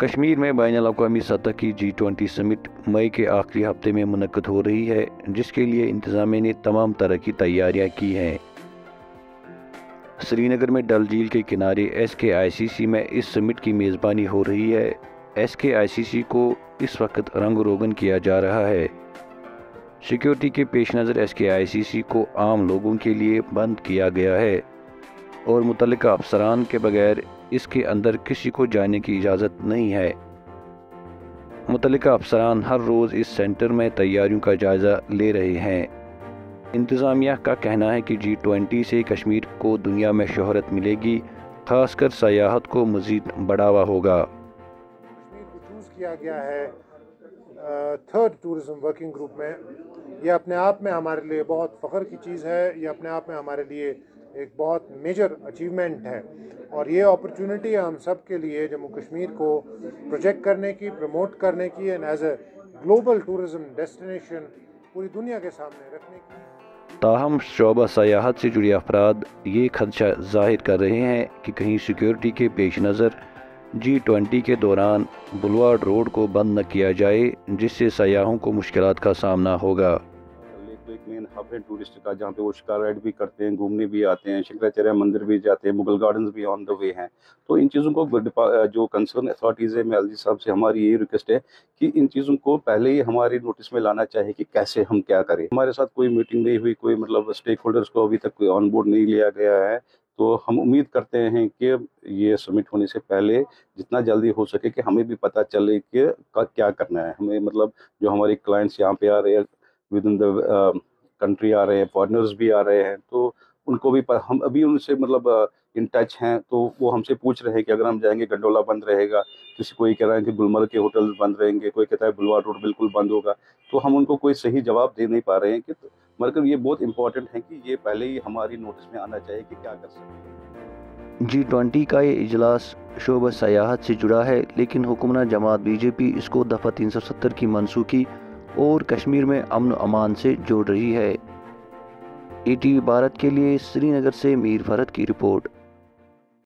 کشمیر میں بین الاقوامی سطح کی G20 سمٹ مئی کے آخری ہفتے میں منعقد ہو رہی ہے، جس کے لیے انتظامیہ نے تمام طرح کی تیاریاں کی ہیں۔ سری نگر میں ڈل جھیل کے کنارے SKICC میں اس سمٹ کی میزبانی ہو رہی ہے۔ SKICC کو اس وقت رنگ روگن کیا جا رہا ہے۔ سیکیورٹی کے پیش نظر SKICC کو عام لوگوں کے لیے بند کیا گیا ہے اور متعلقہ افسران کے بغیر اس کے اندر کسی کو جانے کی اجازت نہیں ہے۔ متعلقہ افسران ہر روز اس سینٹر میں تیاریوں کا جائزہ لے رہے ہیں۔ انتظامیہ کا کہنا ہے کہ G20 سے کشمیر کو دنیا میں شہرت ملے گی، خاص کر سیاحت کو مزید بڑھاوا ہوگا۔ کشمیر کو چوز کیا گیا ہے تھرڈ ٹورزم ورکنگ گروپ میں۔ یہ اپنے آپ میں ہمارے لیے بہت فخر کی چیز ہے، یہ اپنے آپ میں ہمارے لیے ایک بہت میجر اچیومنٹ ہے، اور یہ اپرچونٹی ہے ہم سب کے لیے جموں کشمیر کو پروجیکٹ کرنے کی، پروموٹ کرنے کی، and as a global tourism destination پوری دنیا کے سامنے رکھنے کی۔ تاہم شعبہ سیاحت سے جڑے افراد یہ خدشہ ظاہر کر رہے ہیں کہ کہیں سیکیورٹی کے پیش نظر G20 کے دوران بلواڈ روڈ کو بند نہ کیا جائے، جس سے سیاحوں کو مشکلات کا سامنا ہوگا۔ ایک مین ہب ہے ٹورسٹ کا، جہاں پہ وہ شکار رائڈ بھی کرتے ہیں، گھومنے بھی آتے ہیں، شنکراچاریہ مندر بھی جاتے ہیں، مغل گارڈنز بھی آن دا وے ہیں۔ تو ان چیزوں کو جو کنسرن اتھارٹیز ہے، میں ایل جی صاحب سے ہماری یہ ریکویسٹ ہے کہ ان چیزوں کو پہلے ہی ہماری نوٹس میں لانا چاہیے کہ کیسے ہم کیا کریں۔ ہمارے ساتھ کوئی میٹنگ نہیں ہوئی، کوئی مطلب اسٹیک ہولڈرز کو ابھی تک کوئی آن بورڈ نہیں لیا گیا ہے۔ تو ہم امید کرتے ہیں کہ یہ سمٹ ہونے سے پہلے جتنا جلدی ہو سکے کہ ہمیں بھی پتہ چلے کہ کیا کرنا ہے ہمیں، مطلب جو ہماری کلائنٹس یہاں پہ آ رہے ہیں، ود ان دا کنٹری آ رہے ہیں، فارنرز بھی آ رہے ہیں، تو ان کو بھی ہم ابھی ان سے مطلب ان ٹچ ہیں، تو وہ ہم سے پوچھ رہے ہیں کہ اگر ہم جائیں گے گنڈولا بند رہے گا، کسی کوئی کہہ رہا ہے کہ گلمرگ کے ہوٹل بند رہیں گے، کوئی کہتا ہے بلواڈ روڈ بالکل بند ہوگا۔ تو ہم ان کو کوئی صحیح جواب دے نہیں پا رہے ہیں کہ مگر یہ بہت امپورٹنٹ ہے کہ یہ پہلے ہی ہماری نوٹس میں آنا چاہیے کہ کیا کر سکتے ہیں۔ G20 کا یہ اجلاس شعبہ سیاحت سے جڑا ہے، لیکن حکمراں جماعت BJP اس کو دفعہ 370 کی منسوخی اور کشمیر میں امن و امان سے جوڑ رہی ہے۔ ATV بھارت کے لیے سری نگر سے میر فرحت کی رپورٹ۔